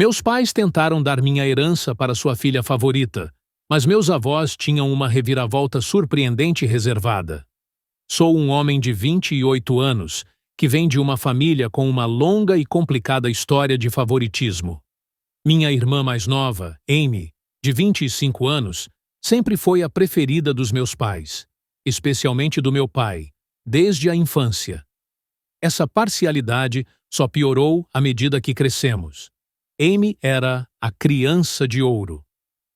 Meus pais tentaram dar minha herança para sua filha favorita, mas meus avós tinham uma reviravolta surpreendente e reservada. Sou um homem de 28 anos, que vem de uma família com uma longa e complicada história de favoritismo. Minha irmã mais nova, Amy, de 25 anos, sempre foi a preferida dos meus pais, especialmente do meu pai, desde a infância. Essa parcialidade só piorou à medida que crescemos. Amy era a criança de ouro.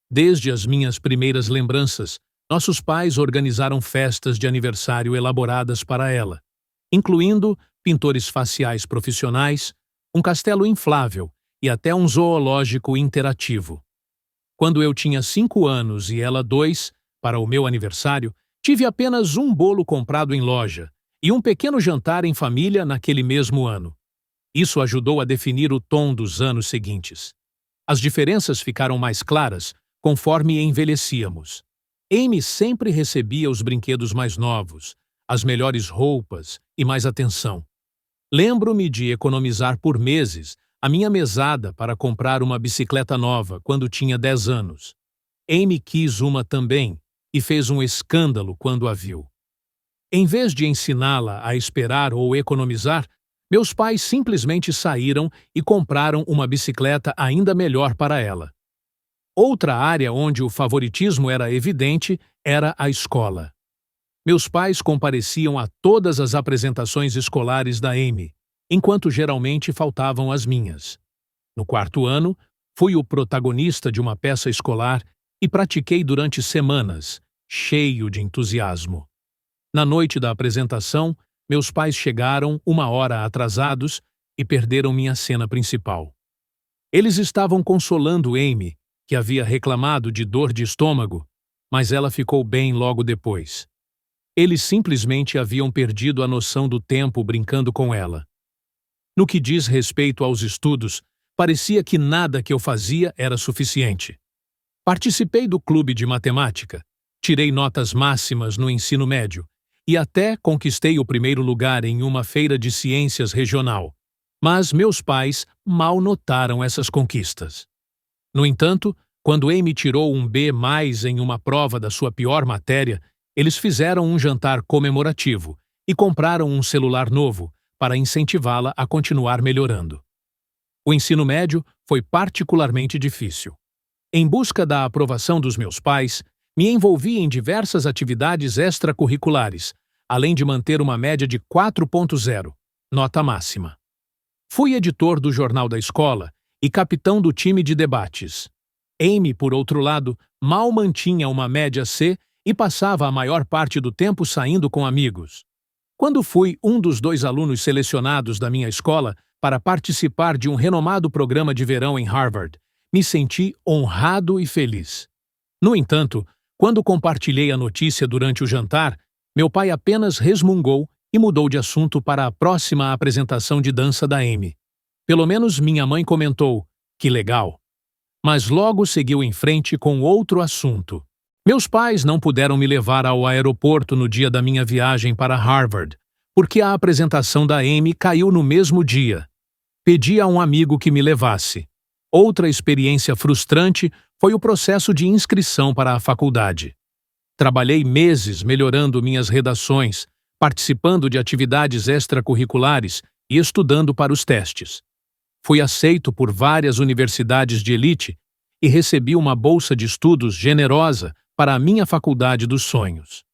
Desde as minhas primeiras lembranças, nossos pais organizaram festas de aniversário elaboradas para ela, incluindo pintores faciais profissionais, um castelo inflável e até um zoológico interativo. Quando eu tinha 5 anos e ela 2, para o meu aniversário, tive apenas um bolo comprado em loja e um pequeno jantar em família naquele mesmo ano. Isso ajudou a definir o tom dos anos seguintes. As diferenças ficaram mais claras conforme envelhecíamos. Amy sempre recebia os brinquedos mais novos, as melhores roupas e mais atenção. Lembro-me de economizar por meses a minha mesada para comprar uma bicicleta nova quando tinha 10 anos. Amy quis uma também e fez um escândalo quando a viu. Em vez de ensiná-la a esperar ou economizar, meus pais simplesmente saíram e compraram uma bicicleta ainda melhor para ela. Outra área onde o favoritismo era evidente era a escola. Meus pais compareciam a todas as apresentações escolares da Amy, enquanto geralmente faltavam as minhas. No 4º ano, fui o protagonista de uma peça escolar e pratiquei durante semanas, cheio de entusiasmo. Na noite da apresentação, meus pais chegaram 1 hora atrasados e perderam minha cena principal. Eles estavam consolando Amy, que havia reclamado de dor de estômago, mas ela ficou bem logo depois. Eles simplesmente haviam perdido a noção do tempo brincando com ela. No que diz respeito aos estudos, parecia que nada que eu fazia era suficiente. Participei do clube de matemática, tirei notas máximas no ensino médio e até conquistei o 1º lugar em uma feira de ciências regional. Mas meus pais mal notaram essas conquistas. No entanto, quando Amy tirou um B+ em uma prova da sua pior matéria, eles fizeram um jantar comemorativo e compraram um celular novo para incentivá-la a continuar melhorando. O ensino médio foi particularmente difícil. Em busca da aprovação dos meus pais, me envolvi em diversas atividades extracurriculares, além de manter uma média de 4.0, nota máxima. Fui editor do jornal da escola e capitão do time de debates. Amy, por outro lado, mal mantinha uma média C e passava a maior parte do tempo saindo com amigos. Quando fui um dos 2 alunos selecionados da minha escola para participar de um renomado programa de verão em Harvard, me senti honrado e feliz. No entanto, quando compartilhei a notícia durante o jantar, meu pai apenas resmungou e mudou de assunto para a próxima apresentação de dança da Amy. Pelo menos minha mãe comentou, que legal. Mas logo seguiu em frente com outro assunto. Meus pais não puderam me levar ao aeroporto no dia da minha viagem para Harvard, porque a apresentação da Amy caiu no mesmo dia. Pedi a um amigo que me levasse. Outra experiência frustrante foi o processo de inscrição para a faculdade. Trabalhei meses melhorando minhas redações, participando de atividades extracurriculares e estudando para os testes. Fui aceito por várias universidades de elite e recebi uma bolsa de estudos generosa para a minha faculdade dos sonhos.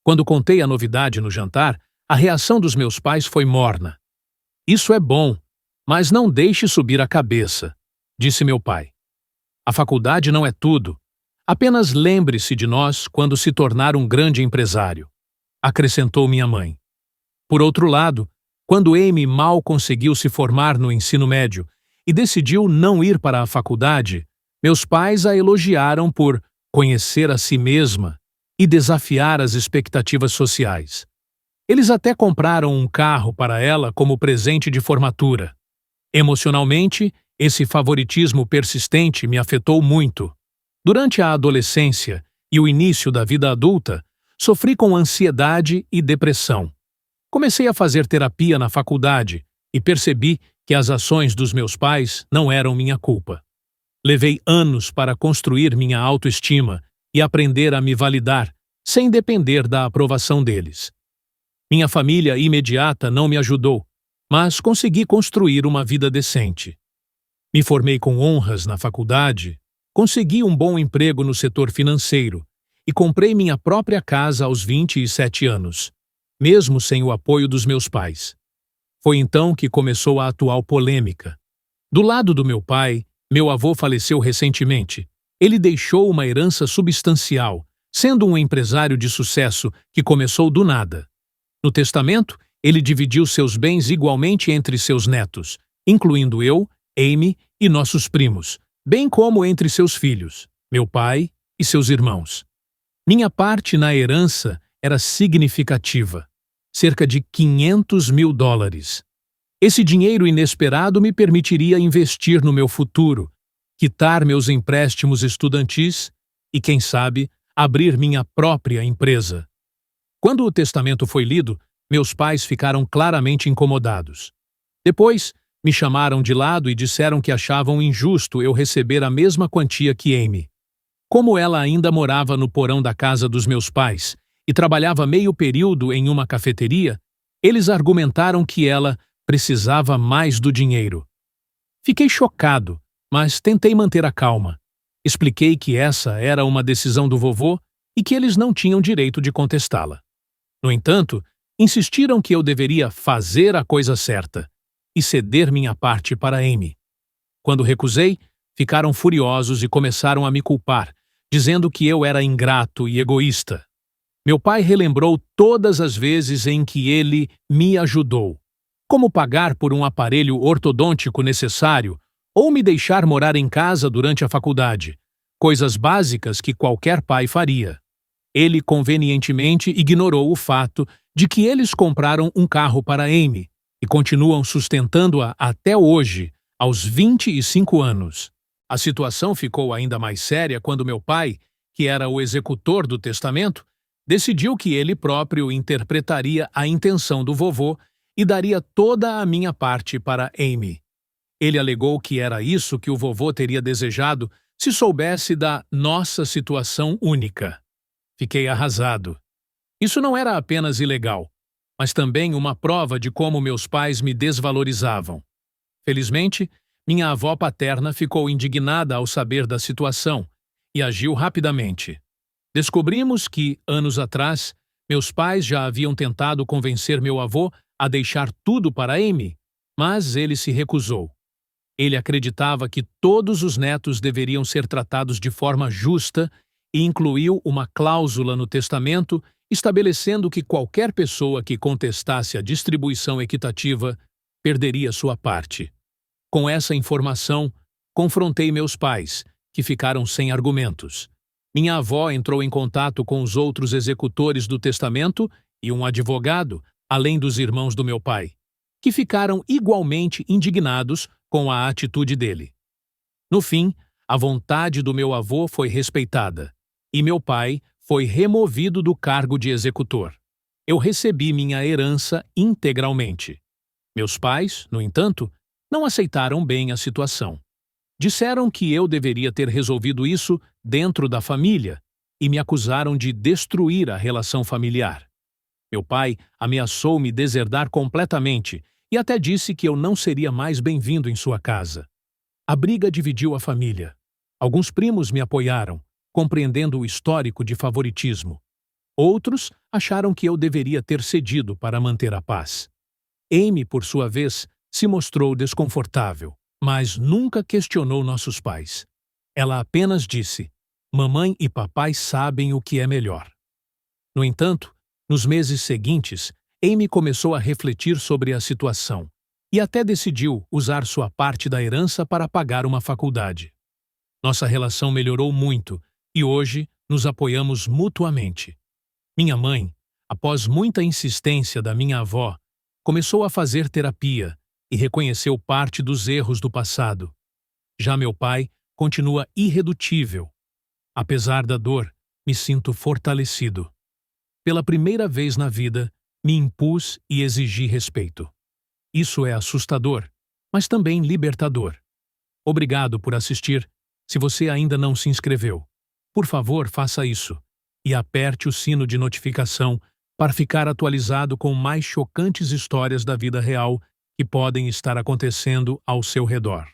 Quando contei a novidade no jantar, a reação dos meus pais foi morna. "Isso é bom, mas não deixe subir a cabeça", disse meu pai. "A faculdade não é tudo. Apenas lembre-se de nós quando se tornar um grande empresário", acrescentou minha mãe. Por outro lado, quando Amy mal conseguiu se formar no ensino médio e decidiu não ir para a faculdade, meus pais a elogiaram por conhecer a si mesma e desafiar as expectativas sociais. Eles até compraram um carro para ela como presente de formatura. Emocionalmente, esse favoritismo persistente me afetou muito. Durante a adolescência e o início da vida adulta, sofri com ansiedade e depressão. Comecei a fazer terapia na faculdade e percebi que as ações dos meus pais não eram minha culpa. Levei anos para construir minha autoestima e aprender a me validar, sem depender da aprovação deles. Minha família imediata não me ajudou, mas consegui construir uma vida decente. Me formei com honras na faculdade, consegui um bom emprego no setor financeiro e comprei minha própria casa aos 27 anos, mesmo sem o apoio dos meus pais. Foi então que começou a atual polêmica. Do lado do meu pai, meu avô faleceu recentemente. Ele deixou uma herança substancial, sendo um empresário de sucesso que começou do nada. No testamento, ele dividiu seus bens igualmente entre seus netos, incluindo eu, Amy e nossos primos, bem como entre seus filhos, meu pai e seus irmãos. Minha parte na herança era significativa, cerca de $500 mil. Esse dinheiro inesperado me permitiria investir no meu futuro, quitar meus empréstimos estudantis e, quem sabe, abrir minha própria empresa. Quando o testamento foi lido, meus pais ficaram claramente incomodados. Depois, me chamaram de lado e disseram que achavam injusto eu receber a mesma quantia que Amy. Como ela ainda morava no porão da casa dos meus pais e trabalhava meio período em uma cafeteria, eles argumentaram que ela precisava mais do dinheiro. Fiquei chocado, mas tentei manter a calma. Expliquei que essa era uma decisão do vovô e que eles não tinham direito de contestá-la. No entanto, insistiram que eu deveria fazer a coisa certa e ceder minha parte para Amy. Quando recusei, ficaram furiosos e começaram a me culpar, dizendo que eu era ingrato e egoísta. Meu pai relembrou todas as vezes em que ele me ajudou, como pagar por um aparelho ortodôntico necessário ou me deixar morar em casa durante a faculdade, coisas básicas que qualquer pai faria. Ele convenientemente ignorou o fato de que eles compraram um carro para Amy e continuam sustentando-a até hoje, aos 25 anos. A situação ficou ainda mais séria quando meu pai, que era o executor do testamento, decidiu que ele próprio interpretaria a intenção do vovô e daria toda a minha parte para Amy. Ele alegou que era isso que o vovô teria desejado se soubesse da nossa situação única. Fiquei arrasado. Isso não era apenas ilegal, mas também uma prova de como meus pais me desvalorizavam. Felizmente, minha avó paterna ficou indignada ao saber da situação e agiu rapidamente. Descobrimos que, anos atrás, meus pais já haviam tentado convencer meu avô a deixar tudo para Amy, mas ele se recusou. Ele acreditava que todos os netos deveriam ser tratados de forma justa e incluiu uma cláusula no testamento estabelecendo que qualquer pessoa que contestasse a distribuição equitativa perderia sua parte. Com essa informação, confrontei meus pais, que ficaram sem argumentos. Minha avó entrou em contato com os outros executores do testamento e um advogado, além dos irmãos do meu pai, que ficaram igualmente indignados com a atitude dele. No fim, a vontade do meu avô foi respeitada e meu pai foi removido do cargo de executor. Eu recebi minha herança integralmente. Meus pais, no entanto, não aceitaram bem a situação. Disseram que eu deveria ter resolvido isso dentro da família e me acusaram de destruir a relação familiar. Meu pai ameaçou me deserdar completamente e até disse que eu não seria mais bem-vindo em sua casa. A briga dividiu a família. Alguns primos me apoiaram, compreendendo o histórico de favoritismo. Outros acharam que eu deveria ter cedido para manter a paz. Amy, por sua vez, se mostrou desconfortável, mas nunca questionou nossos pais. Ela apenas disse: "Mamãe e papai sabem o que é melhor." No entanto, nos meses seguintes, Amy começou a refletir sobre a situação e até decidiu usar sua parte da herança para pagar uma faculdade. Nossa relação melhorou muito e hoje nos apoiamos mutuamente. Minha mãe, após muita insistência da minha avó, começou a fazer terapia e reconheceu parte dos erros do passado. Já meu pai continua irredutível. Apesar da dor, me sinto fortalecido. Pela primeira vez na vida, me impus e exigi respeito. Isso é assustador, mas também libertador. Obrigado por assistir. Se você ainda não se inscreveu, por favor, faça isso e aperte o sino de notificação para ficar atualizado com mais chocantes histórias da vida real que podem estar acontecendo ao seu redor.